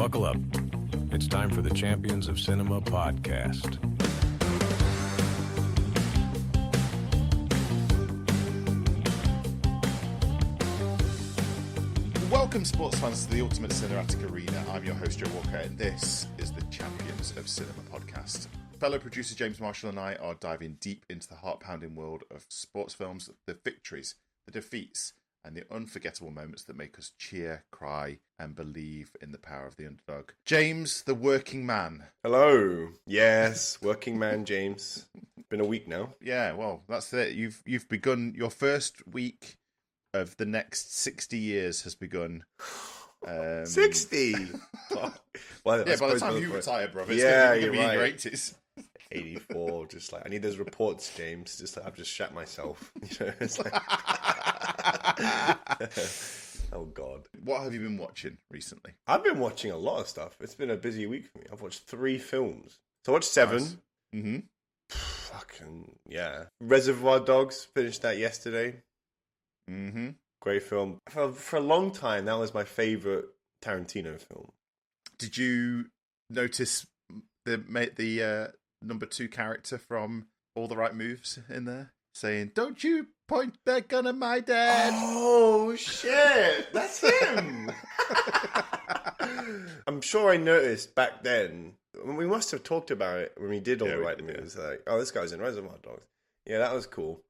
Buckle up. It's time for the Champions of Cinema podcast. Welcome, sports fans, to the Ultimate Cinematic Arena. I'm your host, Joe Walker, and this is the Champions of Cinema podcast. Fellow producer James Marshall and I are diving deep into the heart-pounding world of sports films, the victories, the defeats, and the unforgettable moments that make us cheer, cry, and believe in the power of the underdog. James, the working man. Hello. Yes, working man James. Been a week now. Yeah, well, that's it. You've begun your first week of the next 60 years has begun. 60? Well, yeah, by the time you retire, brother, it's yeah, going to be right. in your 80s. 84, just like, I need those reports, James. Just like, I've just shat myself. You know, it's like... Oh, God. What have you been watching recently? I've been watching a lot of stuff. It's been a busy week for me. I've watched 3 films. So I watched 7. Nice. Mm-hmm. Fucking, yeah. Reservoir Dogs, finished that yesterday. Mm-hmm. Great film. For a long time, that was my favourite Tarantino film. Did you notice the number 2 character from All the Right Moves in there? Saying, "Don't you point that gun at my dad." Oh, shit. That's him. I'm sure I noticed back then. We must have talked about it when we did All the Right Moves. Like, oh, this guy's in Reservoir Dogs. Yeah, that was cool.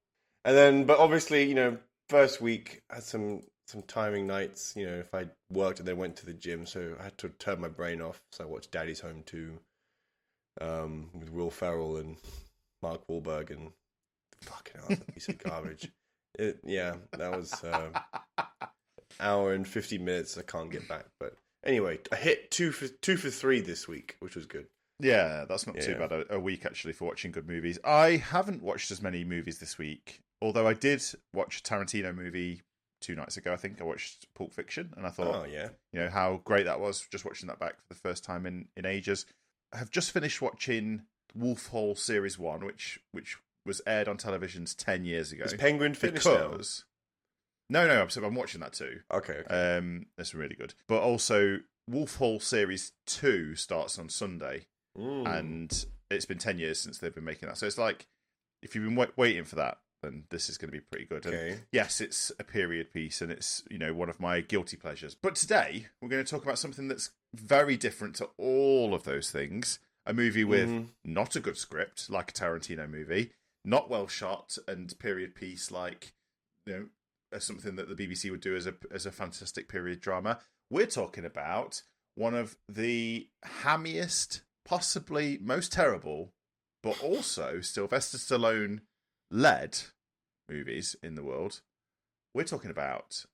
And then, but obviously, you know, first week had some timing nights. You know, if I worked and then went to the gym, so I had to turn my brain off. So I watched Daddy's Home 2 with Will Ferrell and Mark Wahlberg, and fucking hell, that's a piece of garbage. That was hour and 50 minutes. I can't get back, but anyway, I hit 2 for 3 this week, which was good. Yeah, that's not too bad a week actually for watching good movies. I haven't watched as many movies this week, although I did watch a Tarantino movie 2 nights ago. I think I watched Pulp Fiction, and I thought, oh yeah, you know how great that was. Just watching that back for the first time in ages. I have just finished watching Wolf Hall Series 1, which was aired on televisions 10 years ago. Is Penguin finished now? No, I'm watching that too. Okay. That's really good. But also, Wolf Hall Series 2 starts on Sunday, and it's been 10 years since they've been making that. So it's like, if you've been waiting for that, then this is going to be pretty good. Okay. And yes, it's a period piece, and it's, you know, one of my guilty pleasures. But today, we're going to talk about something that's very different to all of those things. A movie with not a good script, like a Tarantino movie, not well shot, and period piece, like, you know, something that the BBC would do as a fantastic period drama. We're talking about one of the hammiest, possibly most terrible, but also Sylvester Stallone-led movies in the world. We're talking about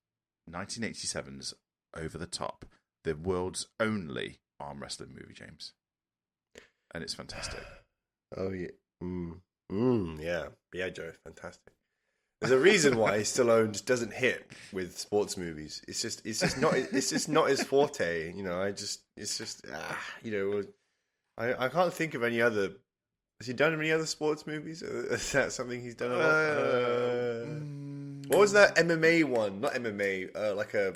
1987's Over the Top, the world's only arm wrestling movie, James. And it's fantastic. Oh, yeah. Yeah, Joe, fantastic. There's a reason why Stallone just doesn't hit with sports movies. It's just not his forte. You know, you know, I can't think of any other. Has he done any other sports movies? Is that something he's done a lot? What was that MMA one? Not MMA, like a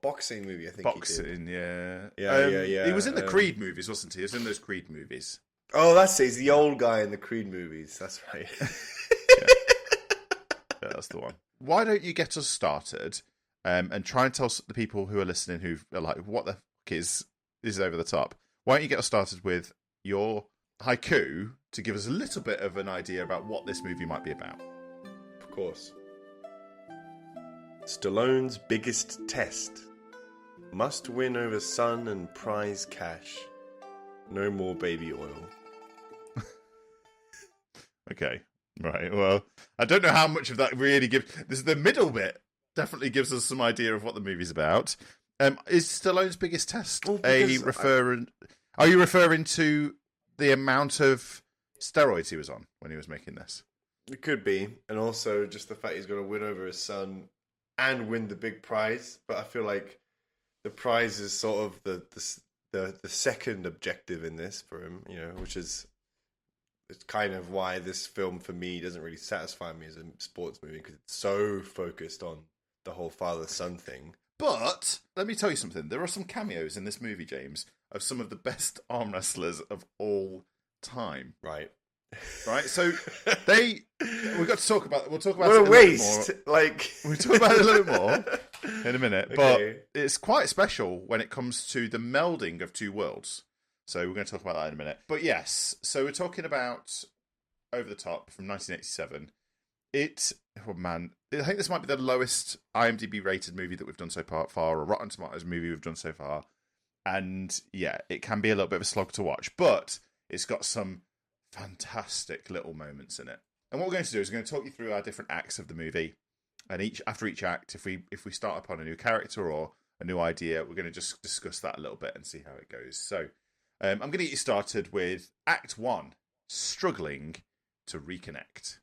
boxing movie, I think. Boxing, he did. yeah. Yeah. He was in the Creed movies, wasn't he? He was in those Creed movies. Oh, that's it. He's the old guy in the Creed movies. That's right. Yeah, that's the one. Why don't you get us started and try and tell the people who are listening who are like, what the fuck is Over the Top? Why don't you get us started with your haiku to give us a little bit of an idea about what this movie might be about? Of course. Stallone's biggest test. Must win over son and prize cash. No more baby oil. Okay. Right, well, I don't know how much of that really gives... The middle bit definitely gives us some idea of what the movie's about. Is Stallone's biggest test Are you referring to the amount of steroids he was on when he was making this? It could be. And also just the fact he's going to win over his son and win the big prize. But I feel like the prize is sort of the second objective in this for him, you know, which is... It's kind of why this film, for me, doesn't really satisfy me as a sports movie, because it's so focused on the whole father-son thing. But let me tell you something. There are some cameos in this movie, James, of some of the best arm wrestlers of all time. Right. So we've got to talk about. We'll talk about what it a waste. We'll talk about it a little bit more in a minute. Okay. But it's quite special when it comes to the melding of two worlds. So we're going to talk about that in a minute. But yes, so we're talking about Over the Top from 1987. I think this might be the lowest IMDb rated movie that we've done so far, or Rotten Tomatoes movie we've done so far. And yeah, it can be a little bit of a slog to watch, but it's got some fantastic little moments in it. And what we're going to do is we're going to talk you through our different acts of the movie. And after each act, if we start upon a new character or a new idea, we're going to just discuss that a little bit and see how it goes. So I'm going to get you started with Act 1, Struggling to Reconnect.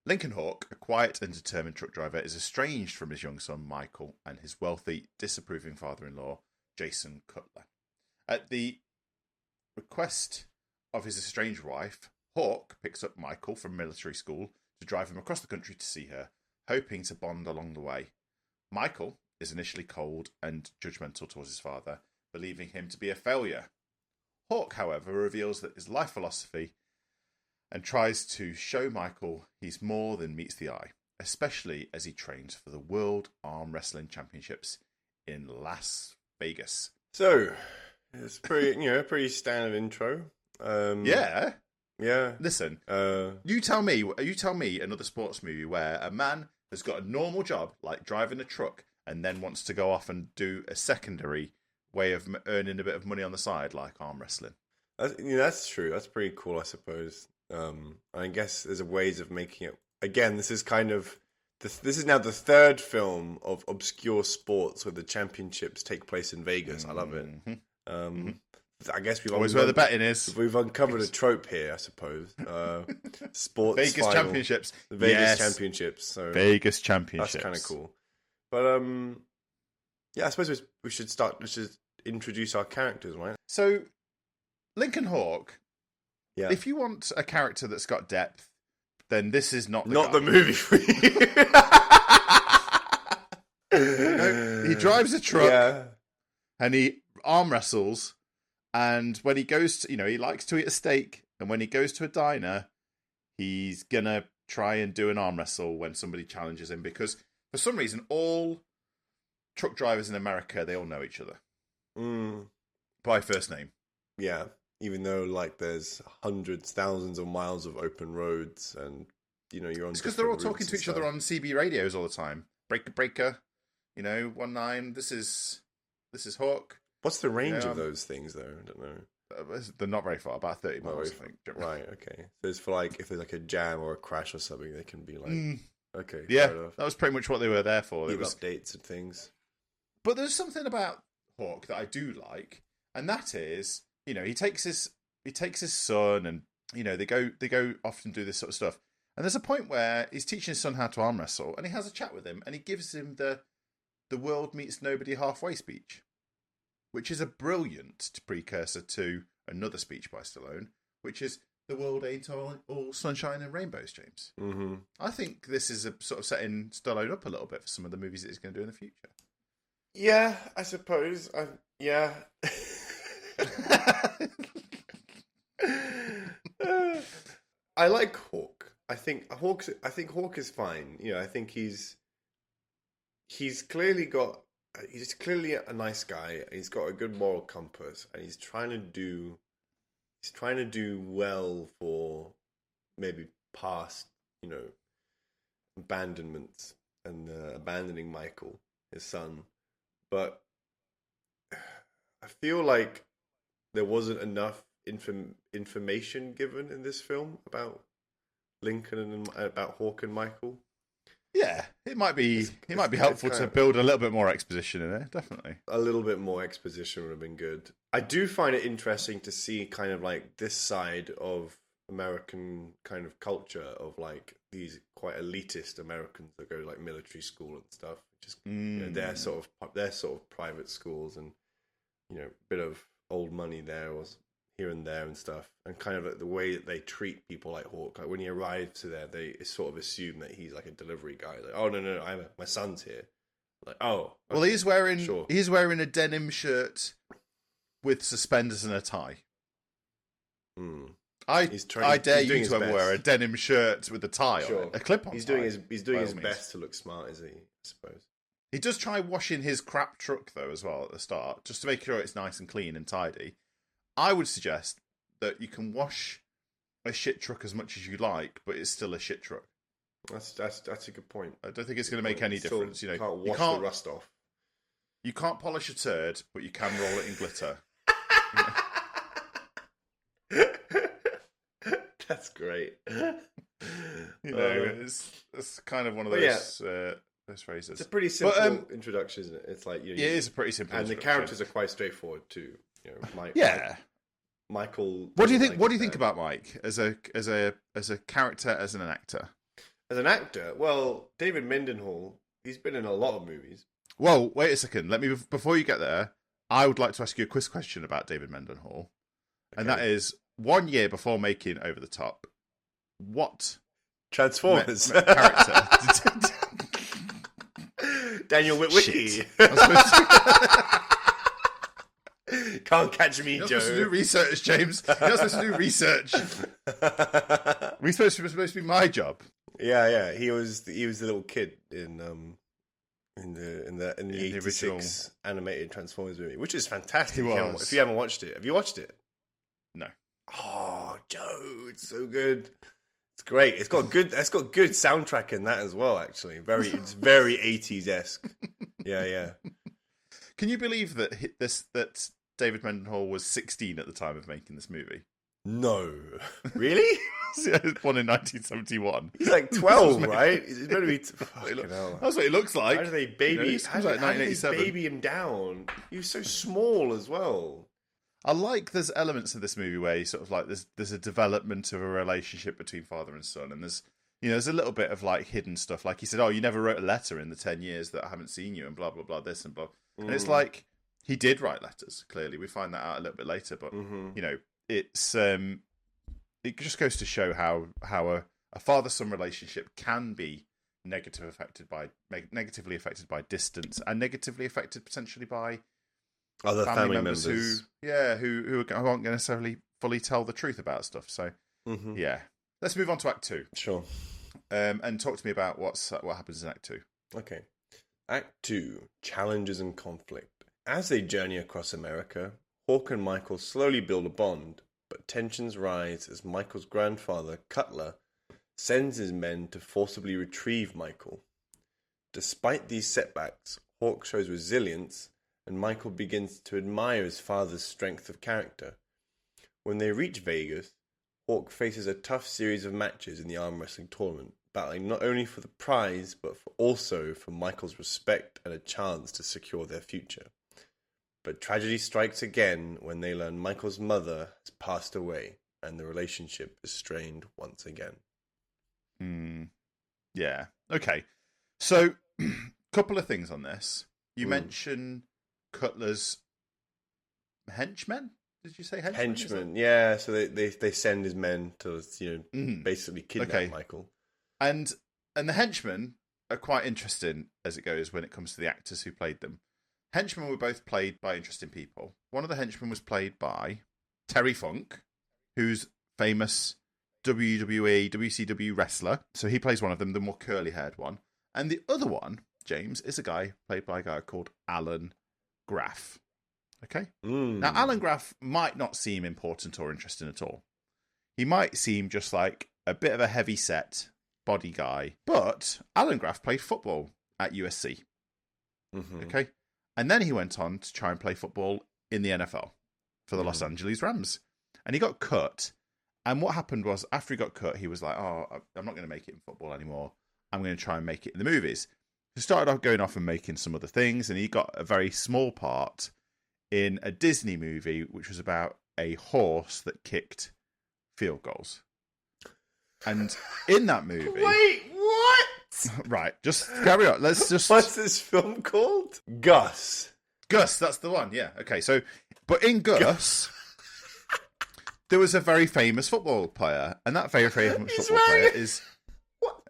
Lincoln Hawk, a quiet and determined truck driver, is estranged from his young son, Michael, and his wealthy, disapproving father-in-law, Jason Cutler. At the request of his estranged wife, Hawk picks up Michael from military school to drive him across the country to see her, hoping to bond along the way. Michael is initially cold and judgmental towards his father, believing him to be a failure. Hawk, however, reveals that his life philosophy and tries to show Michael he's more than meets the eye, especially as he trains for the World Arm Wrestling Championships in Las Vegas. So, it's pretty standard intro. Yeah. Yeah. Listen, you tell me another sports movie where a man has got a normal job, like driving a truck, and then wants to go off and do a secondary way of earning a bit of money on the side, like arm wrestling. That's true. That's pretty cool, I suppose. I guess there's ways of making it. Again, this is now the third film of obscure sports where the championships take place in Vegas. I love it. I guess we've always where the betting is. We've uncovered a trope here, I suppose. Sports Vegas final, championships. The Vegas championships. So Vegas championships. That's kind of cool. But yeah, I suppose we should introduce our characters, right? So, Lincoln Hawk. Yeah. If you want a character that's got depth, then this is not the movie for you. He drives a truck, and he arm wrestles, and when he goes to, he likes to eat a steak, and when he goes to a diner, he's gonna try and do an arm wrestle when somebody challenges him, because for some reason all truck drivers in America, they all know each other by first name. Yeah. Even though, there's hundreds, thousands of miles of open roads, and you're on. It's because they're all talking to each other on CB radios all the time. Breaker, 19. This is Hawk. What's the range of those things, though? I don't know. They're not very far, about 30 miles, I think. Right. Okay. So it's for if there's a jam or a crash or something, they can be okay. Yeah, fair enough. That was pretty much what they were there for. Give updates and things. But there's something about Hawk that I do like, and that is. He takes his son, and they go off and do this sort of stuff. And there's a point where he's teaching his son how to arm wrestle, and he has a chat with him, and he gives him the world meets nobody halfway speech, which is a brilliant precursor to another speech by Stallone, which is the world ain't all sunshine and rainbows, James. Mm-hmm. I think this is a sort of setting Stallone up a little bit for some of the movies that he's going to do in the future. Yeah, I suppose. Yeah. I like Hawk. I think Hawk is fine. I think he's clearly a nice guy. He's got a good moral compass, and he's trying to do well for maybe past, abandonments and abandoning Michael, his son. But I feel like there wasn't enough information given in this film about Lincoln and about Hawk and Michael. Yeah, it might be helpful to build a little bit more exposition in there, definitely. A little bit more exposition would have been good. I do find it interesting to see kind of this side of American kind of culture of these quite elitist Americans that go to military school and stuff. Just their sort of private schools, and a bit of old money there was here and there and stuff, and kind of the way that they treat people like Hawk. When he arrives to there, they sort of assume that he's a delivery guy. Oh no, my son's here. Like, oh, well, okay, he's wearing a denim shirt with suspenders and a tie. I dare you to ever wear a denim shirt with a tie on it, a clip-on. He's doing his best to look smart, is he? I suppose. He does try washing his crap truck though as well at the start, just to make sure it's nice and clean and tidy. I would suggest that you can wash a shit truck as much as you like, but it's still a shit truck. That's a good point. I don't think it's going to make any difference. You know, you can't wash the rust off. You can't polish a turd, but you can roll it in glitter. That's great. You know, it's kind of one of those those phrases. It's a pretty simple introduction, isn't it? It's like it is a pretty simple, and the characters are quite straightforward too. You know, Michael. What do you think? What do you think about Mike as a character, as an actor? As an actor, well, David Mendenhall, he's been in a lot of movies. Well, wait a second. Before you get there, I would like to ask you a quiz question about David Mendenhall, and that is 1 year before making Over the Top, what Transformers character? Daniel Witwicky. Can't catch me, Joe. You're supposed to do research, James. You're supposed to do research. Research was supposed to be my job. Yeah. He was the little kid in the 86 original animated Transformers movie, which is fantastic. He was. If you haven't watched it, have you watched it? No. Oh, Joe, it's so good. It's great. It's got good soundtrack in that as well. Actually, it's very 80s-esque. Yeah. Can you believe that David Mendenhall was 16 at the time of making this movie? No, really? Yeah, he was born in 1971. He's like 12, right? He's going to be. That's what he looks like. How do they baby? How do they baby him down? He was so small as well. I like there's elements of this movie where you sort of like there's a development of a relationship between father and son, and there's a little bit of like hidden stuff. Like he said, "Oh, you never wrote a letter in the 10 years that I haven't seen you," and blah blah blah, this and blah. And it's like he did write letters. Clearly, we find that out a little bit later. But you know, it's it just goes to show how a father-son relationship can be negatively affected by distance, and negatively affected potentially by other family members who aren't going to necessarily fully tell the truth about stuff. So yeah, let's move on to Act 2. Sure. And talk to me about what happens in Act 2. Okay. Act 2, Challenges and Conflict. As they journey across America, Hawk and Michael slowly build a bond, but tensions rise as Michael's grandfather, Cutler, sends his men to forcibly retrieve Michael. Despite these setbacks, Hawk shows resilience, and Michael begins to admire his father's strength of character. When they reach Vegas, Hawk faces a tough series of matches in the arm wrestling tournament, battling not only for the prize, but also for Michael's respect and a chance to secure their future. But tragedy strikes again when they learn Michael's mother has passed away, and the relationship is strained once again. Yeah. Okay. So, couple of things on this. You mentioned Cutler's henchmen? Did you say henchmen? Henchmen, yeah. So they send his men to basically kidnap Michael. And the henchmen are quite interesting as it goes when it comes to the actors who played them. Henchmen were both played by interesting people. One of the henchmen was played by Terry Funk, who's famous WWE, WCW wrestler. So he plays one of them, the more curly-haired one. And the other one, James, is played by a guy called Alan Graff. Okay? Now, Alan Graff might not seem important or interesting at all. He might seem just like a bit of a heavy-set body guy. But Alan Graff played football at USC. Okay? And then he went on to try and play football in the NFL for the Los Angeles Rams. And he got cut. And what happened was, after he got cut, he was like, oh, I'm not going to make it in football anymore. I'm going to try and make it in the movies. He started off going off and making some other things. And he got a very small part in a Disney movie, which was about a horse that kicked field goals. And in that movie... Wait, what? Right, just carry on. Let's just... What's this film called? Gus. Gus, that's the one, yeah. Okay, so... But in Gus... there was a very famous football player, and that very famous football player is... What?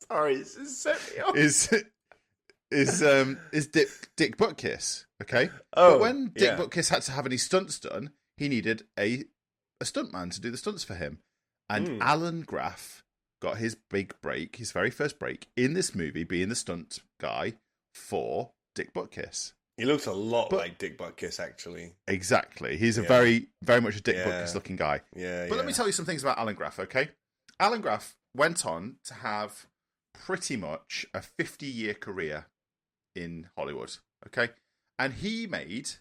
Sorry, this set me off. is Dick Butkus. Okay, Oh, but when Dick yeah. Butkus had to have any stunts done, he needed a stuntman to do the stunts for him, and Alan Graff got his big break, his very first break in this movie, being the stunt guy for Dick Butkus. He looks a lot like Dick Butkus, actually. Exactly. He's a very, very much a Dick Yeah. Butkus looking guy. Yeah, But let me tell you some things about Alan Graff, okay? Alan Graff went on to have pretty much a 50-year career in Hollywood, okay? And he made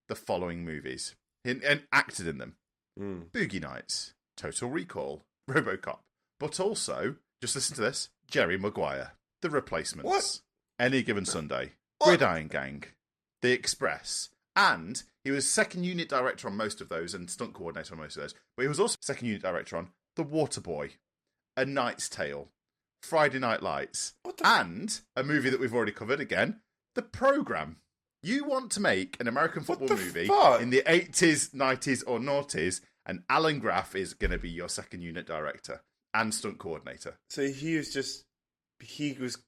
the following movies and acted in them. Boogie Nights, Total Recall, RoboCop, but also, just listen to this, Jerry Maguire, The Replacements, What? Any Given Sunday, What? Gridiron Gang, The Express, and he was second unit director on most of those and stunt coordinator on most of those, but he was also second unit director on The Waterboy, A Knight's Tale, Friday Night Lights, and a movie that we've already covered again, The Program. You want to make an American football movie in the 80s, 90s, or noughties, and Alan Graff is going to be your second unit director and stunt coordinator. So he was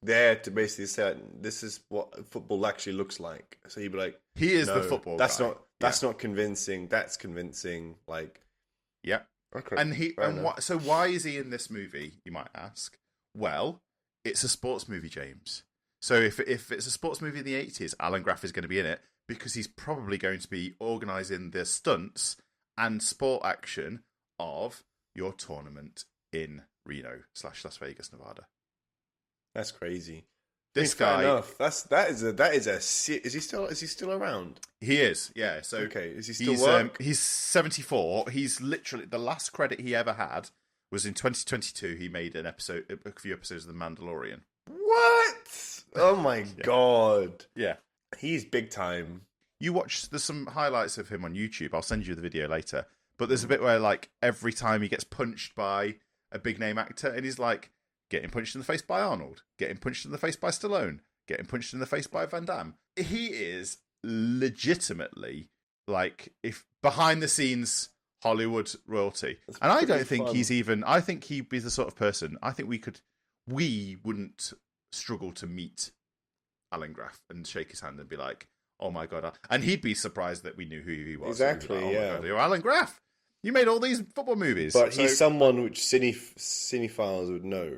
there to basically say, this is what football actually looks like. So he'd be like, He is no, the football that's guy. That's not convincing. That's convincing. Like, yeah. okay. So why is he in this movie, you might ask? Well, it's a sports movie, James. So if it's a sports movie in the 80s, Alan Graff is going to be in it because he's probably going to be organising the stunts and sport action of your tournament in Reno/Las Vegas, Nevada. That's crazy. This fair guy, enough. Is he still around? he is, yeah. So okay, is he still work? He's 74. He's literally the last credit he ever had was in 2022. He made a few episodes of The Mandalorian. What? Oh my god! Yeah, he's big time. there's some highlights of him on YouTube. I'll send you the video later. But there's a bit where like every time he gets punched by a big name actor, and he's like getting punched in the face by Arnold, getting punched in the face by Stallone, getting punched in the face by Van Damme. He is legitimately like if behind the scenes Hollywood royalty. That's and I don't pretty think fun. he's even. I think he'd be the sort of person. I think we wouldn't struggle to meet Alan Graff and shake his hand and be like, "Oh my god!" And he'd be surprised that we knew who he was. Exactly. Like, oh yeah. my god, you're Alan Graff. You made all these football movies. But he's someone which cinephiles would know,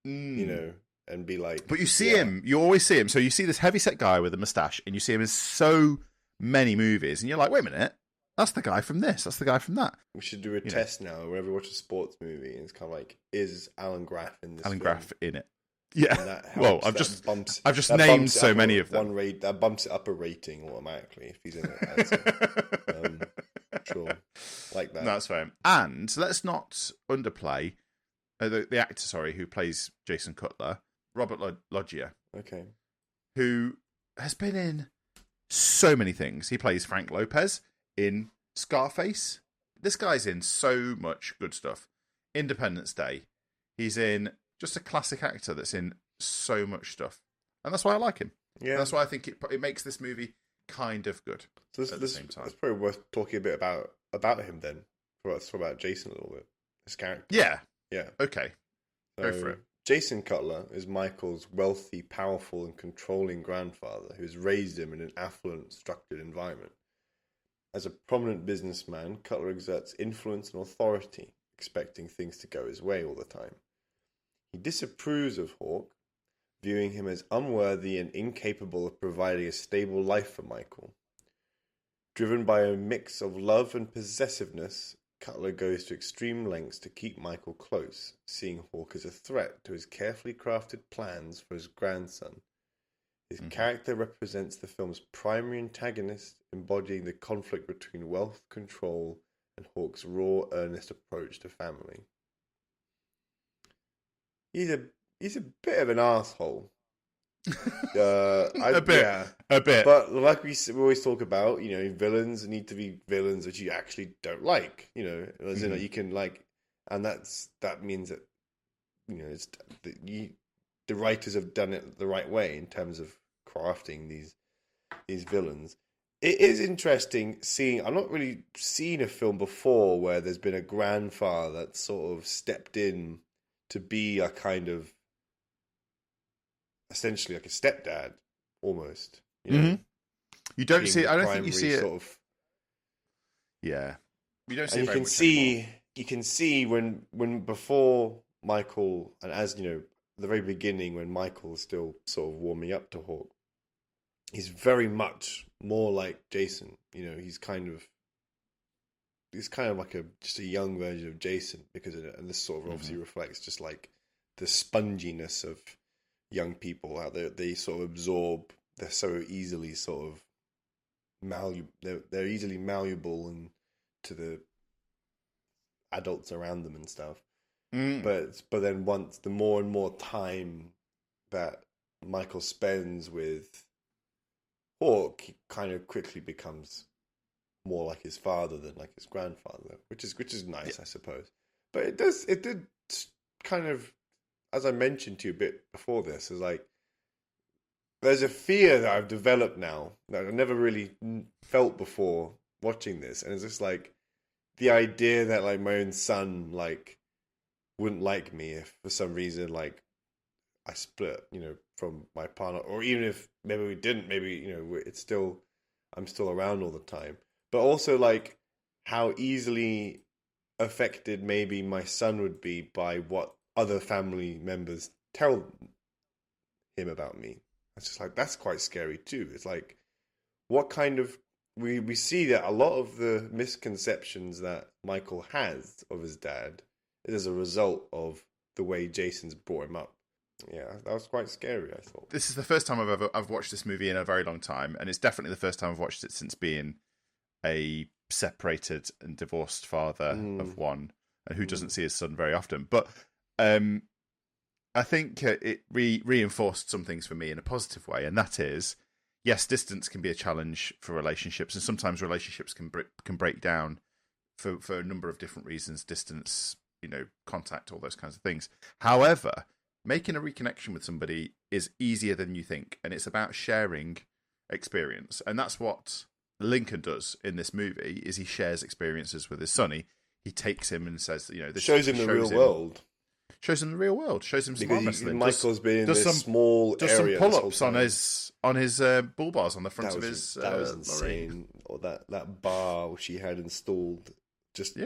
Mm. you know, and be like. But you see him. You always see him. So you see this heavy-set guy with a moustache, and you see him in so many movies, and you're like, "Wait a minute, that's the guy from this. That's the guy from that." We should do a test now. Whenever we watch a sports movie, and it's kind of like, is Alan Graff in this? Alan film? Graff in it. Yeah. And that helps. Well, I've just named so many of them. That bumps it up a rating automatically if he's in it. So, sure, like that. That's fair. And let's not underplay the actor, who plays Jason Cutler, Robert Loggia, Okay. who has been in so many things. He plays Frank Lopez in Scarface. This guy's in so much good stuff. Independence Day. He's in just a classic actor that's in so much stuff. And that's why I like him. Yeah. And that's why I think it makes this movie kind of good So at the same time. It's probably worth talking a bit about him then. Let's talk about Jason a little bit. His character. Yeah. Yeah. Okay. Go for it. Jason Cutler is Michael's wealthy, powerful, and controlling grandfather who's raised him in an affluent, structured environment. As a prominent businessman, Cutler exerts influence and authority, expecting things to go his way all the time. He disapproves of Hawk, viewing him as unworthy and incapable of providing a stable life for Michael. Driven by a mix of love and possessiveness, Cutler goes to extreme lengths to keep Michael close, seeing Hawk as a threat to his carefully crafted plans for his grandson. His character represents the film's primary antagonist, embodying the conflict between wealth, control, and Hawk's raw, earnest approach to family. He's a bit of an asshole. A bit. But like we always talk about, villains need to be villains that you actually don't like. As in, you can like, and that means that it's the writers have done it the right way in terms of crafting these villains. It is interesting seeing. I've not really seen a film before where there's been a grandfather that sort of stepped in to be a kind of essentially like a stepdad almost. You know, You don't being see. the I don't think you see it. sort of. Yeah, you don't see. And it very much anymore. you can see when before Michael, and as you know, the very beginning when Michael's still sort of warming up to Hawk, he's very much more like Jason. You know, he's kind of like just a young version of Jason because of it. And this sort of obviously reflects just like the sponginess of young people, how they sort of absorb. They're so easily sort of malleable. They're easily malleable and to the adults around them and stuff. But then once the more and more time that Michael spends with Hawk, he kind of quickly becomes more like his father than like his grandfather, which is nice, I suppose. But it did kind of, as I mentioned to you a bit before this, is like there's a fear that I've developed now that I never really felt before watching this, and it's just like the idea that like my own son like wouldn't like me if for some reason like I split, you know, from my partner, or even if maybe we didn't, maybe, you know, I'm still around all the time. But also like how easily affected maybe my son would be by what other family members tell him about me. It's just like, that's quite scary too. It's like, what kind of, we see that a lot of the misconceptions that Michael has of his dad is as a result of the way Jason's brought him up. Yeah, that was quite scary, I thought. This is the first time I've watched this movie in a very long time, and it's definitely the first time I've watched it since being a separated and divorced father of one, and who doesn't see his son very often. But I think it reinforced some things for me in a positive way, and that is, yes, distance can be a challenge for relationships, and sometimes relationships can break down for a number of different reasons. Distance, you know, contact, all those kinds of things. However, making a reconnection with somebody is easier than you think, and it's about sharing experience, and that's what Lincoln does in this movie. Is he shares experiences with his son. He takes him and says, you know, this shows him the real world. Shows him the real world. Shows him some arm wrestling. Michael's been in this small area. Does some pull-ups on his bull bars on the front of his. That was insane. Or that bar which he had installed. Just so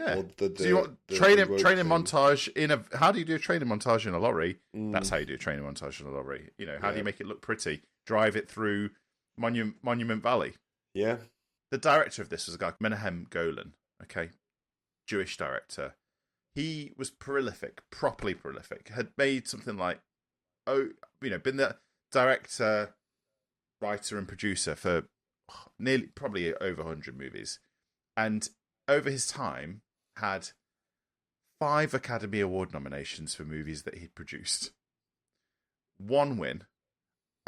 you want training montage in a? How do you do a training montage in a lorry? That's how you do a training montage in a lorry. You know, how do you make it look pretty? Drive it through Monument Valley. Yeah. The director of this was a guy, Menahem Golan. Okay, Jewish director. He was prolific, properly prolific. Had made something like, been the director, writer, and producer for nearly probably over 100 movies, and over his time had 5 Academy Award nominations for movies that he'd produced. 1 win.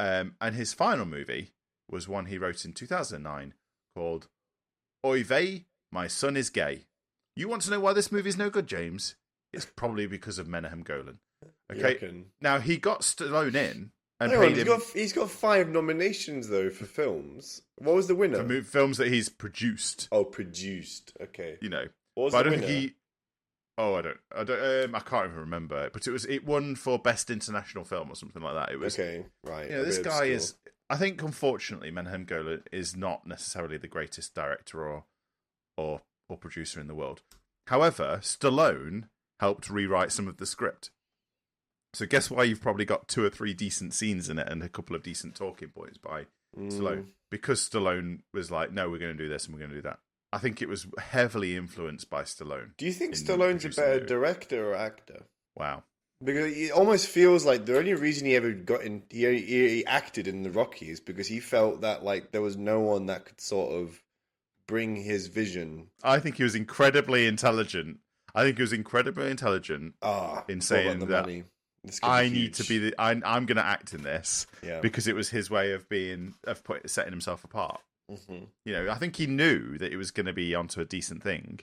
And his final movie was one he wrote in 2009 called Oy Vey, My Son is Gay. You want to know why this movie is no good, James? It's probably because of Menahem Golan. Okay. Now, he got Stallone in and paid him. He's got 5 nominations, though, for films. What was the winner? For films that he's produced. Oh, produced. Okay. You know. What was the winner? I can't even remember. But it won for Best International Film or something like that. It was. Okay, right. You know, this guy is. I think, unfortunately, Menahem Golan is not necessarily the greatest director or producer in the world. However, Stallone helped rewrite some of the script. So guess why you've probably got 2 or 3 decent scenes in it and a couple of decent talking points by Stallone. Because Stallone was like, no, we're going to do this and we're going to do that. I think it was heavily influenced by Stallone. Do you think Stallone's a better director or actor? Wow. Because it almost feels like the only reason he ever he acted in the Rockies because he felt that like there was no one that could sort of bring his vision. I think he was incredibly intelligent. In saying that money. I need to be I'm going to act in this because it was his way of setting himself apart. Mm-hmm. You know, I think he knew that it was going to be onto a decent thing.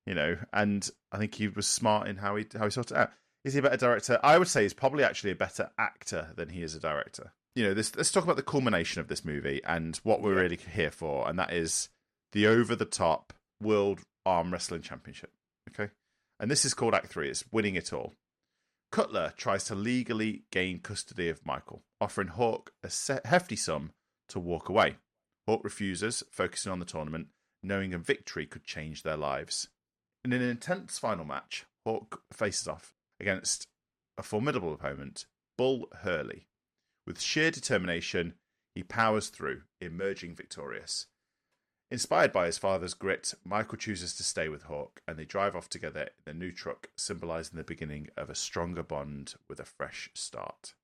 You know, and I think he was smart in how he sorted it out. Is he a better director? I would say he's probably actually a better actor than he is a director. You know, let's talk about the culmination of this movie and what we're really here for, and that is the over-the-top World Arm Wrestling Championship. Okay? And this is called Act 3. It's winning it all. Cutler tries to legally gain custody of Michael, offering Hawk a hefty sum to walk away. Hawk refuses, focusing on the tournament, knowing a victory could change their lives. In an intense final match, Hawk faces off against a formidable opponent, Bull Hurley. With sheer determination, he powers through, emerging victorious. Inspired by his father's grit, Michael chooses to stay with Hawk, and they drive off together in the new truck, symbolising the beginning of a stronger bond with a fresh start.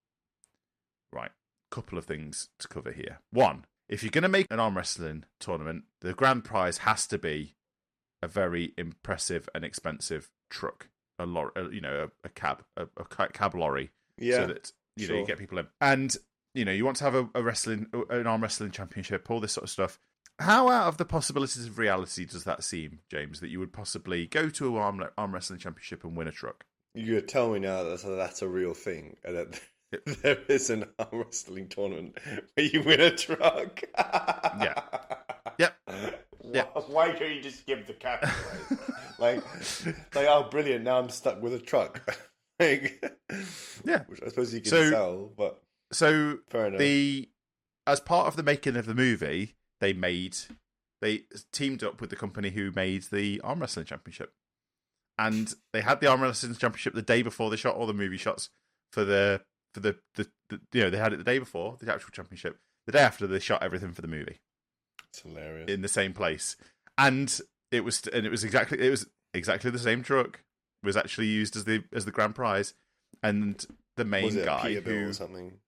Right, couple of things to cover here. One, if you're going to make an arm wrestling tournament, the grand prize has to be a very impressive and expensive truck, a lorry, a cab, a cab lorry, so that you get people in. And you want to have an arm wrestling championship, all this sort of stuff. How out of the possibilities of reality does that seem, James, that you would possibly go to an arm wrestling championship and win a truck? You're telling me now that that's a real thing, and that there is an arm wrestling tournament where you win a truck. Yeah. Yep. Why can't you just give the cap away? Oh, brilliant, now I'm stuck with a truck. Which I suppose you can sell, but... So, fair enough. As part of the making of the movie... They teamed up with the company who made the arm wrestling championship, and they had the arm wrestling championship the day before they shot all the movie shots for the they had it the day before the actual championship. The day after, they shot everything for the movie. It's hilarious. In the same place, and it was exactly the same truck was actually used as the grand prize, and the main guy who or something.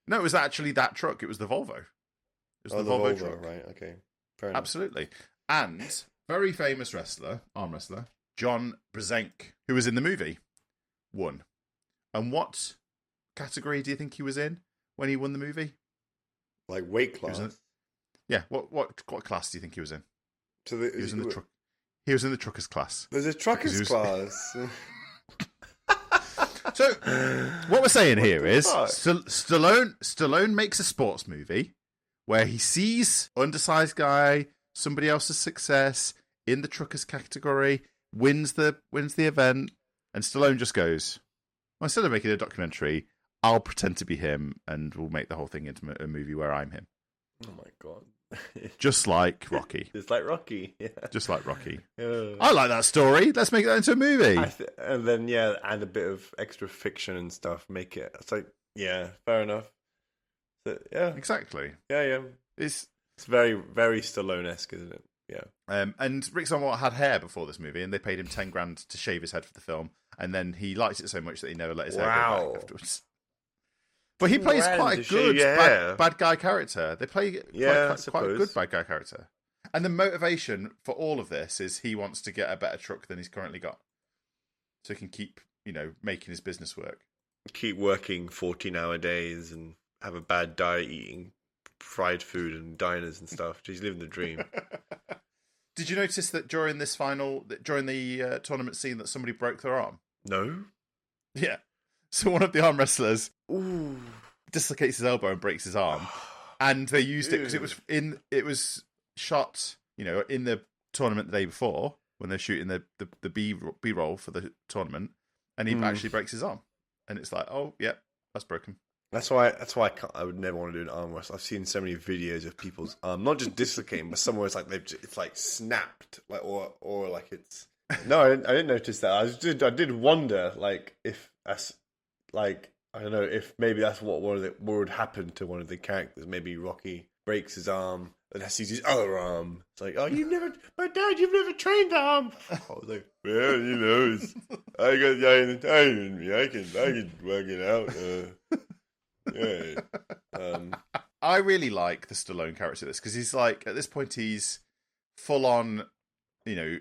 No, it was actually that truck. It was the Volvo. It was the Volvo truck. Right, okay. Fair enough. Absolutely. And very famous arm wrestler, John Brzenk, who was in the movie, won. And what category do you think he was in when he won the movie? Like weight class? What class do you think he was in? He was in the truck. He was in the truckers class. There's a truckers class. So, what we're saying here is Stallone makes a sports movie where he sees undersized guy, somebody else's success in the truckers category, wins the event, and Stallone just goes, well, instead of making a documentary, I'll pretend to be him, and we'll make the whole thing into a movie where I'm him. Oh my god! Just like Rocky. Just like Rocky. Yeah. Just like Rocky. I like that story. Let's make that into a movie. And then add a bit of extra fiction and stuff. Make it. It's like fair enough. So, yeah, exactly. Yeah. It's very, very Stallone-esque, isn't it? Yeah. And Rick Sanwalt had hair before this movie, and they paid him $10,000 to shave his head for the film, and then he liked it so much that he never let his hair go back afterwards. But he plays quite a good bad guy character. They play quite a good bad guy character. And the motivation for all of this is he wants to get a better truck than he's currently got, so he can keep making his business work. Keep working 14-hour days and have a bad diet, eating fried food and diners and stuff. He's living the dream. Did you notice that during the tournament scene that somebody broke their arm? No. Yeah. So one of the arm wrestlers dislocates his elbow and breaks his arm, and they used it because it was shot, in the tournament the day before when they're shooting the B roll for the tournament, and he actually breaks his arm, and it's like, oh yeah, that's broken. That's why I would never want to do an arm wrestle. I've seen so many videos of people's arm not just dislocating, but somewhere it's like it's like snapped, like or like it's. No, I didn't notice that. I did wonder, like, if that's like, I don't know, if maybe that's what would happen to one of the characters. Maybe Rocky breaks his arm and sees his other arm. It's like, oh, you've never trained the arm. I was like, well, I got the guy in the time in me. I can work it out. I really like the Stallone character of this, because he's like, at this point he's full on,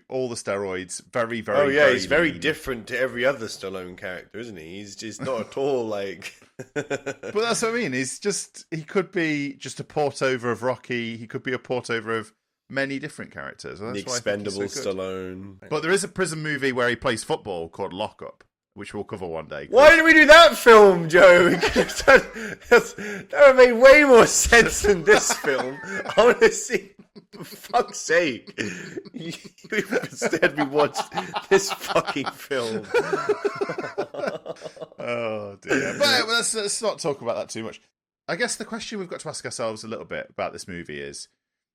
all the steroids, very, very. Oh yeah, he's very different to every other Stallone character, isn't he? He's just not at all like. But that's what I mean. He could be just a port over of Rocky. He could be a port over of many different characters. The expendable Stallone. But there is a prison movie where he plays football called Lock Up, which we'll cover one day. Why did we do that film, Joe? That would have made way more sense than this film. I want to see. For fuck's sake. You instead we watched this fucking film. Oh, dear. But let's not talk about that too much. I guess the question we've got to ask ourselves a little bit about this movie is,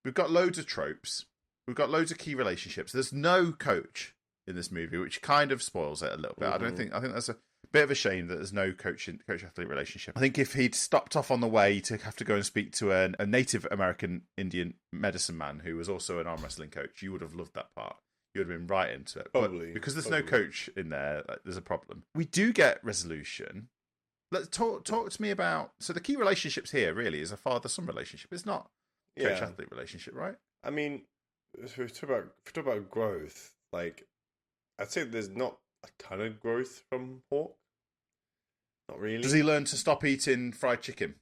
we've got loads of tropes. We've got loads of key relationships. There's no coach in this movie, which kind of spoils it a little bit. I think that's a bit of a shame that there's no coach-athlete relationship. I think if he'd stopped off on the way to have to go and speak to a Native American Indian medicine man who was also an arm wrestling coach, you would have loved that part. You would have been right into it. Probably. But because there's no coach in there, there's a problem. We do get resolution. Let's talk to me about... So the key relationships here really is a father-son relationship. It's not a coach-athlete relationship, right? I mean, if we talk about growth, like, I'd say there's not a ton of growth from Hawk. Not really. Does he learn to stop eating fried chicken?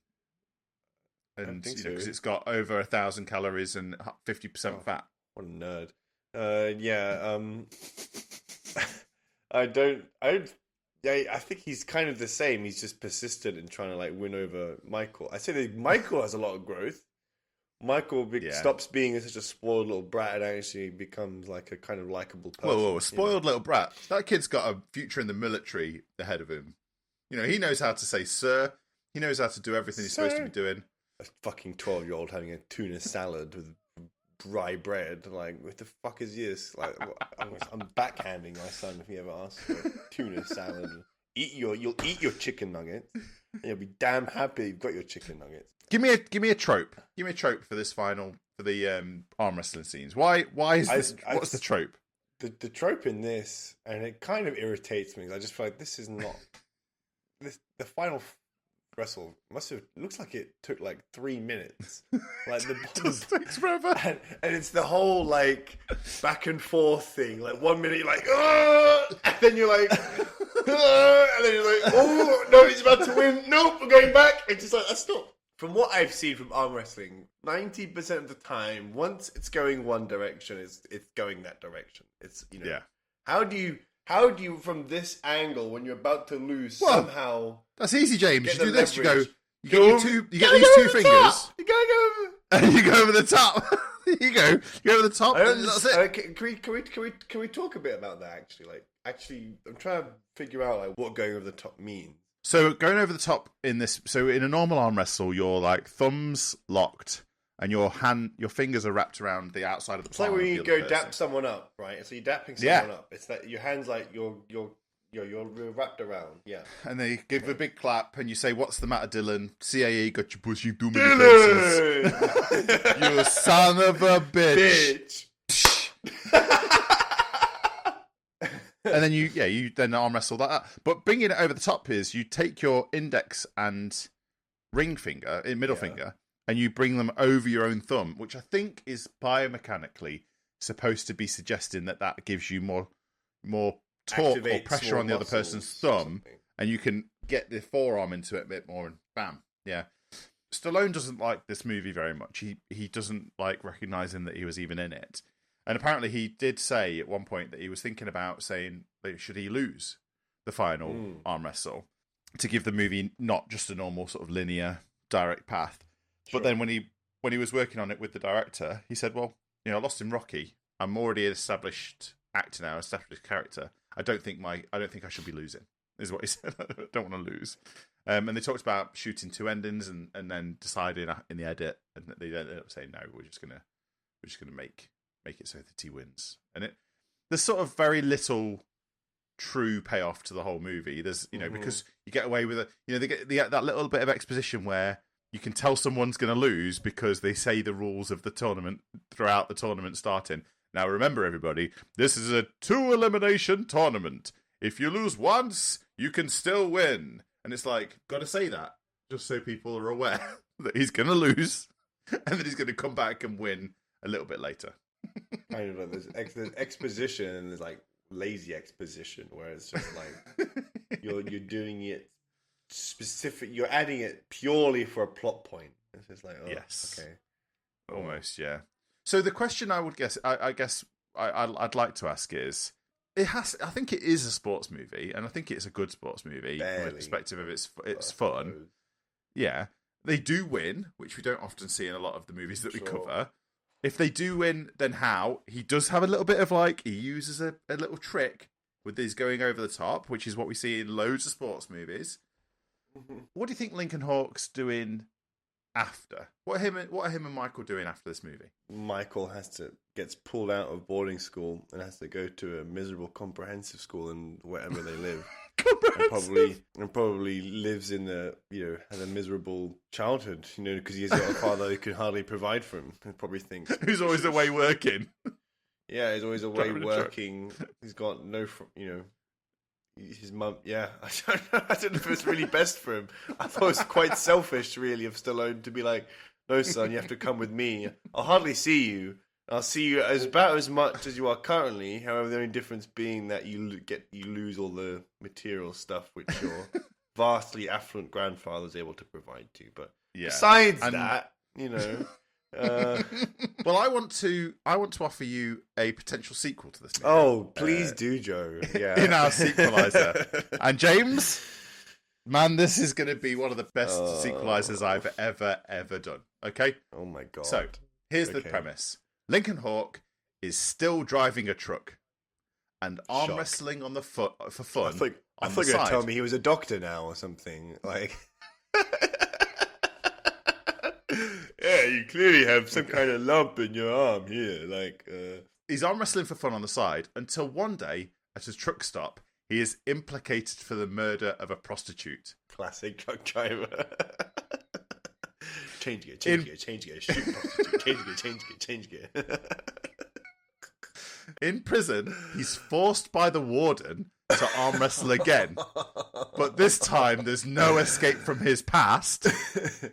And because it's got over 1,000 calories and 50% fat. What a nerd. I think he's kind of the same. He's just persistent in trying to like win over Michael. I say that Michael has a lot of growth. Michael stops being such a spoiled little brat and actually becomes like a kind of likable person. Whoa, spoiled little brat. That kid's got a future in the military ahead of him. You know, he knows how to say sir. He knows how to do everything he's supposed to be doing. A fucking 12-year-old having a tuna salad with dry bread. Like, what the fuck is this? Like, I'm backhanding my son if he ever asks for a tuna salad. You'll eat your chicken nuggets. And you'll be damn happy you've got your chicken nuggets. Give me a trope. Give me a trope for this for the arm wrestling scenes. Why is this? What's the trope? The trope in this, and it kind of irritates me. I just feel like this is not the final wrestle looks like it took like 3 minutes. Like the takes forever, and it's the whole like back and forth thing. Like 1 minute you're like, oh, and then you're like, oh, and then you're like, oh no, he's about to win. Nope, we're going back. It's just like, that's not. From what I've seen from arm wrestling, 90% of the time, once it's going one direction, it's going that direction. It's How do you from this angle when you're about to lose somehow? That's easy, James. You do this. Leverage. You get these two fingers. You gotta go over. And you go over the top. You go over the top. That's it. Can we talk a bit about that? Actually, I'm trying to figure out like what going over the top means. So going over the top in this, so in a normal arm wrestle, you're like thumbs locked and your fingers are wrapped around the outside of the palm. It's like when you go dap someone up, right? So you're dapping someone up. It's like your hands like you're wrapped around. Yeah. And they give a big clap and you say, "What's the matter, Dylan? CAE got your pussy too many places. You son of a bitch." And then you then arm wrestle that. But bringing it over the top is you take your index and middle finger, and you bring them over your own thumb, which I think is biomechanically supposed to be suggesting that gives you more torque or pressure on the other person's thumb, and you can get the forearm into it a bit more, and bam, yeah. Stallone doesn't like this movie very much. He doesn't like recognizing that he was even in it. And apparently he did say at one point that he was thinking about saying, should he lose the final arm wrestle to give the movie not just a normal sort of linear, direct path. Sure. But then when he was working on it with the director, he said, well, I lost in Rocky. I'm already an established actor now, established character. I don't think I should be losing, is what he said. I don't want to lose. And they talked about shooting two endings and then deciding in the edit, and they ended up saying, no, we're just gonna make it so that he wins. And there's sort of very little true payoff to the whole movie. There's because you get away with it. They get that little bit of exposition where you can tell someone's going to lose because they say the rules of the tournament throughout the tournament starting. Now remember, everybody, this is a 2-elimination tournament. If you lose once, you can still win. And it's like, got to say that just so people are aware that he's going to lose and that he's going to come back and win a little bit later. Kind of like there's exposition and there's like lazy exposition where it's just like you're doing it specific. You're adding it purely for a plot point. It's just like, yes, okay, almost, yeah. So the question I'd like to ask is, I think it is a sports movie, and I think it's a good sports movie from the perspective of it's fun. Yeah, they do win, which we don't often see in a lot of the movies that we cover. If they do win, then how? He does have a little bit of he uses a little trick with his going over the top, which is what we see in loads of sports movies. What do you think Lincoln Hawk's doing after? What are him and Michael doing after this movie? Michael gets pulled out of boarding school and has to go to a miserable comprehensive school in wherever they live. and probably lives in has a miserable childhood, because he's got a father who can hardly provide for him. He probably thinks who's always away working. Yeah, he's always away working. He's got no, his mum. Yeah, I don't know if it's really best for him. I thought it was quite selfish, really, of Stallone to be like, "No, son, you have to come with me. I'll hardly see you. I'll see you about as much as you are currently. However, the only difference being that you lose all the material stuff which your vastly affluent grandfather is able to provide to. But besides that, well, I want to offer you a potential sequel to this movie. Oh, please do, Joe. Yeah, in our sequelizer. And James, man, this is going to be one of the best sequelizers I've ever done. Okay. Oh my god. So here's the premise: Lincoln Hawk is still driving a truck and arm wrestling on the foot for fun. I thought you were going to tell me he was a doctor now or something. Yeah, you clearly have some kind of lump in your arm here. He's arm wrestling for fun on the side until one day, at his truck stop, he is implicated for the murder of a prostitute. Classic truck driver. Change gear, shoot prostitute, change gear. In prison, he's forced by the warden to arm wrestle again. But this time, there's no escape from his past.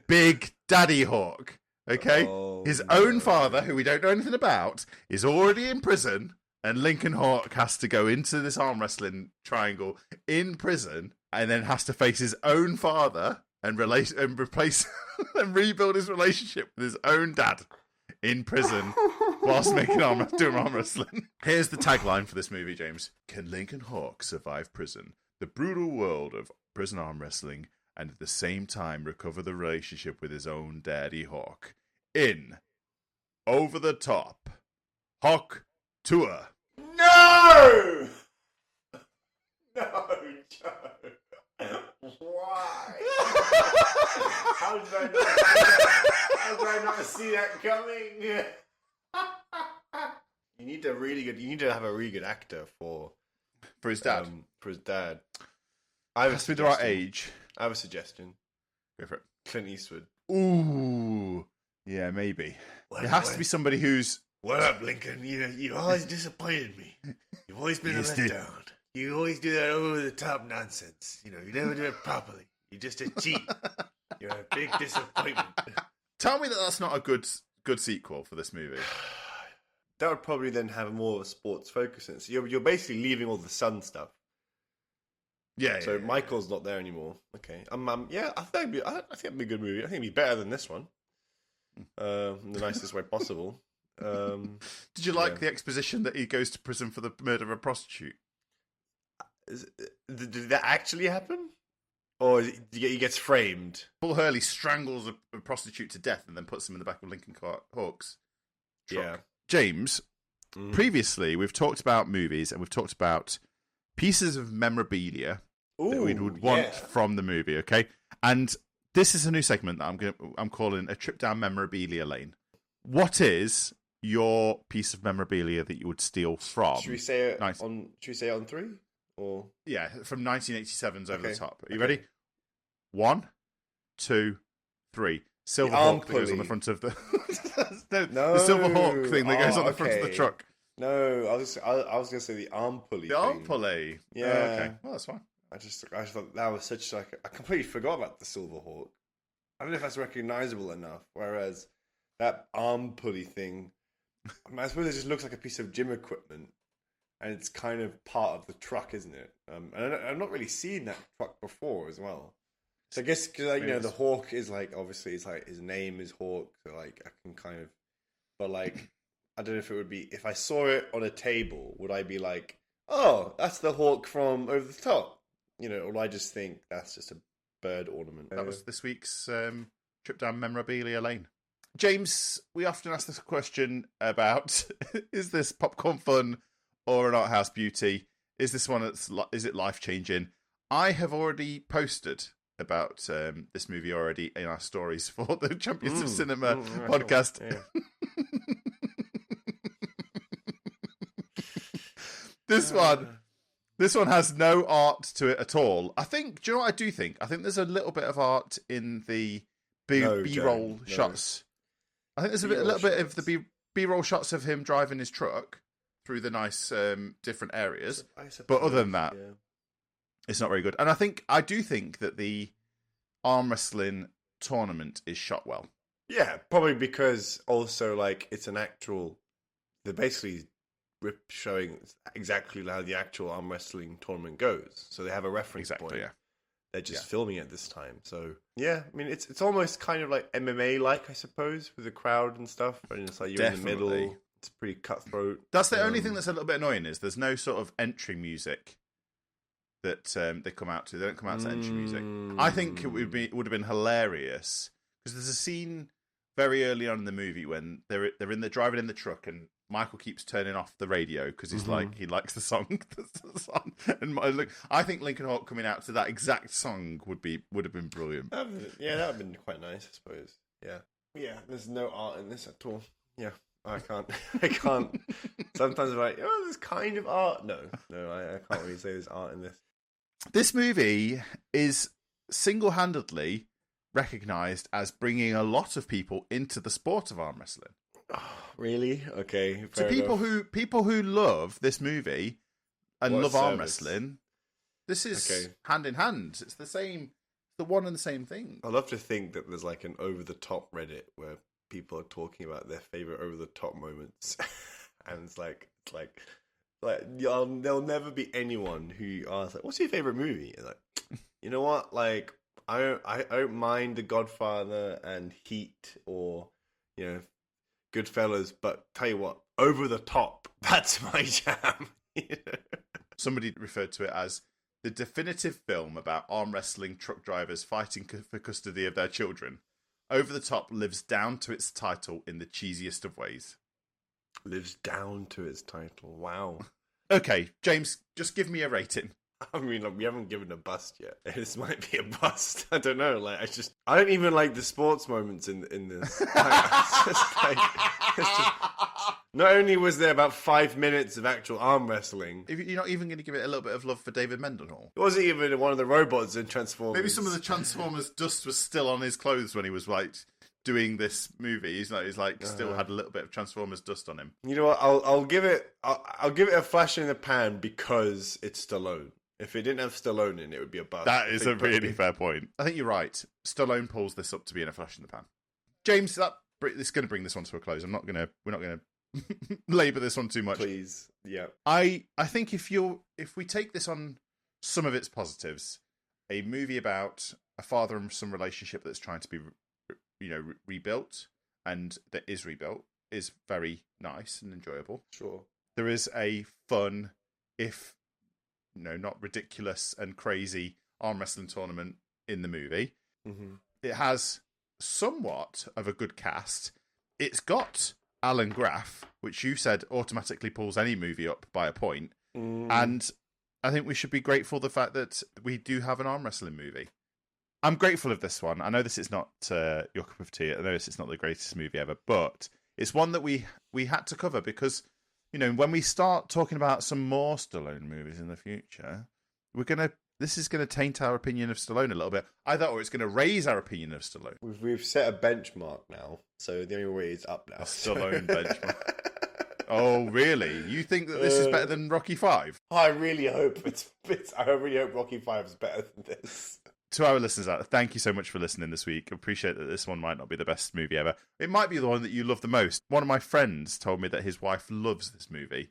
Big Daddy Hawk. Okay? His own father, who we don't know anything about, is already in prison. And Lincoln Hawk has to go into this arm wrestling triangle in prison and then has to face his own father and replace and rebuild his relationship with his own dad in prison whilst doing arm wrestling. Here's the tagline for this movie, James. Can Lincoln Hawk survive prison, the brutal world of prison arm wrestling, and at the same time recover the relationship with his own daddy Hawk in Over the Top Hawk Tour? No! No, Joe. Why? How did I not see that coming? You need to have a really good actor for his dad. For his dad. Has to be the right age. I have a suggestion. Go for it. Clint Eastwood. Ooh. Yeah, maybe. It has to be somebody who's... What up, Lincoln? You always disappointed me. You've always been a letdown. You always do that over-the-top nonsense. You never do it properly. You're just a cheat. You're a big disappointment. Tell me that that's not a good sequel for this movie. That would probably then have more of a sports focus in it. So you're basically leaving all the sun stuff. Yeah. So Michael's not there anymore. Okay. I think it'd be a good movie. I think it'd be better than this one. In the nicest way possible. Did you like the exposition that he goes to prison for the murder of a prostitute? Did that actually happen? Or he gets framed? Paul Hurley strangles a prostitute to death and then puts him in the back of Lincoln Hawk's truck. Yeah. James, previously we've talked about movies and we've talked about pieces of memorabilia that we would want from the movie, okay? And this is a new segment that I'm calling a trip down memorabilia lane. What is your piece of memorabilia that you would steal from? Should we say it on three? Or yeah, from 1987's Over the Top. Are you ready? 1, 2, 3. Silver Hawk that goes on the front of the the Silver Hawk thing that goes on the front of the truck. No, I was going to say the arm pulley. The arm pulley. Yeah. Okay. Well, that's fine. I just thought that was such I completely forgot about the Silver Hawk. I don't know if that's recognizable enough. Whereas that arm pulley thing, I suppose it just looks like a piece of gym equipment, and it's kind of part of the truck, isn't it? And I've not really seen that truck before as well. So I guess because the Hawk is obviously it's his name is Hawk, so I can kind of, but I don't know if it would be if I saw it on a table, would I be like, oh, that's the Hawk from Over the Top, or would I just think that's just a bird ornament? That was this week's trip down memorabilia lane. James, we often ask this question about, is this popcorn fun or an art house beauty? Is this one is it life-changing? I have already posted about this movie already in our stories for the Champions of Cinema podcast. Yeah. This one has no art to it at all. I think, do you know what I do think? I think there's a little bit of art in the B-roll shots. I think there's a little bit of the B-roll shots of him driving his truck through the nice different areas. But other than that, it's not very good. And I do think that the arm wrestling tournament is shot well. Yeah, probably because also like it's an actual. They're basically showing exactly how the actual arm wrestling tournament goes. So they have a reference point. Yeah. They're just filming it this time. So yeah, I mean it's almost kind of like MMA like, I suppose, with the crowd and stuff. And it's like you're in the middle. It's pretty cutthroat. That's the only thing that's a little bit annoying is there's no sort of entry music that they come out to. They don't come out to entry music. I think it would have been hilarious because there's a scene very early on in the movie when they're driving in the truck and Michael keeps turning off the radio because he's like he likes the song. And I think Lincoln Hawk coming out to that exact song would have been brilliant. That would have been quite nice, I suppose. Yeah. There's no art in this at all. Yeah. I can't. Sometimes I'm like, there's kind of art. No, I can't really say there's art in this. This movie is single-handedly recognised as bringing a lot of people into the sport of arm wrestling. Oh, really? Okay. So people who love this movie and love arm wrestling, this is hand in hand. It's the one and the same thing. I love to think that there's like an over-the-top Reddit where people are talking about their favorite over-the-top moments, and it's like there'll never be anyone who asks like, "What's your favorite movie?" It's like, you know what? Like, I don't mind The Godfather and Heat or Goodfellas, but tell you what, Over the Top, that's my jam. Somebody referred to it as the definitive film about arm wrestling truck drivers fighting for custody of their children. Over the Top lives down to its title in the cheesiest of ways. Lives down to its title. Wow. Okay, James, just give me a rating. I mean, we haven't given a bust yet. This might be a bust. I don't know. Like, I don't even like the sports moments in this. Not only was there about 5 minutes of actual arm wrestling. If you're not even going to give it a little bit of love for David Mendenhall. It wasn't even one of the robots in Transformers. Maybe some of the Transformers dust was still on his clothes when he was like doing this movie. He's still had a little bit of Transformers dust on him. You know what? I'll give it a flash in the pan because it's Stallone. If it didn't have Stallone in it, would be a bust. That is a really fair point. I think you're right. Stallone pulls this up to be in a flash in the pan. James, this is going to bring this one to a close. We're not going to labour this one too much. Please, yeah. I think if we take this on some of its positives, a movie about a father and son relationship that's trying to be, rebuilt and that is rebuilt is very nice and enjoyable. Sure. There is a fun, if not ridiculous and crazy arm wrestling tournament in the movie. Mm-hmm. It has somewhat of a good cast. It's got Alan Graff, which you said automatically pulls any movie up by a point. And I think we should be grateful the fact that we do have an arm wrestling movie. I'm grateful of this one. I know this is not your cup of tea. I know this is not the greatest movie ever, but it's one that we had to cover because, when we start talking about some more Stallone movies in the future, this is gonna taint our opinion of Stallone a little bit, either, or it's gonna raise our opinion of Stallone. We've set a benchmark now, so the only way is up now. A Stallone benchmark. Oh, really? You think that this is better than Rocky V? I really hope I really hope Rocky V is better than this. To our listeners out there, thank you so much for listening this week. I appreciate that this one might not be the best movie ever. It might be the one that you love the most. One of my friends told me that his wife loves this movie.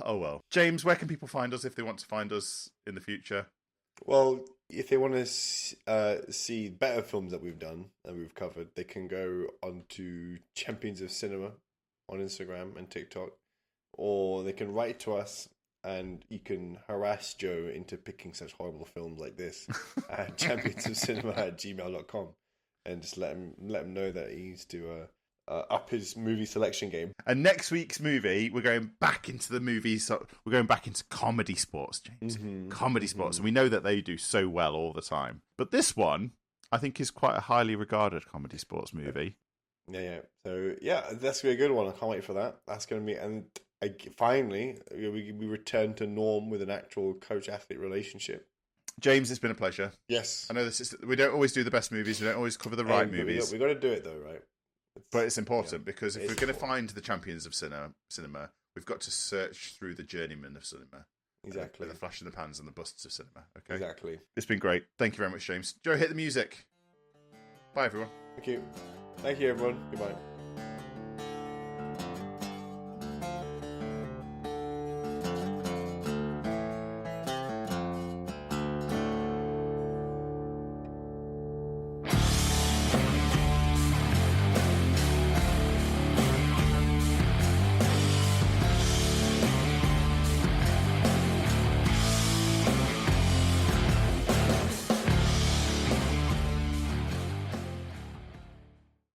Oh well. James, where can people find us if they want to find us in the future? Well, if they want to see better films that we've done and we've covered, they can go onto Champions of Cinema on Instagram and TikTok, or they can write to us and you can harass Joe into picking such horrible films like this at championsofcinema@gmail.com. and just let him know that he needs to up his movie selection game. And next week's movie, we're going back into the movies. So we're going back into comedy sports, James. Comedy sports. And we know that they do so well all the time. But this one, I think, is quite a highly regarded comedy sports movie. Yeah. So, yeah, that's going to be a good one. I can't wait for that. That's going to be... And finally, we return to norm with an actual coach-athlete relationship. James, it's been a pleasure. Yes. I know we don't always do the best movies. We don't always cover the right movies. We've got to do it, though, right? But it's important because if we're going to find the champions of cinema, we've got to search through the journeymen of cinema. Exactly. The flash in the pans and the busts of cinema. Okay. Exactly. It's been great. Thank you very much, James. Joe, hit the music. Bye, everyone. Thank you. Thank you, everyone. Goodbye.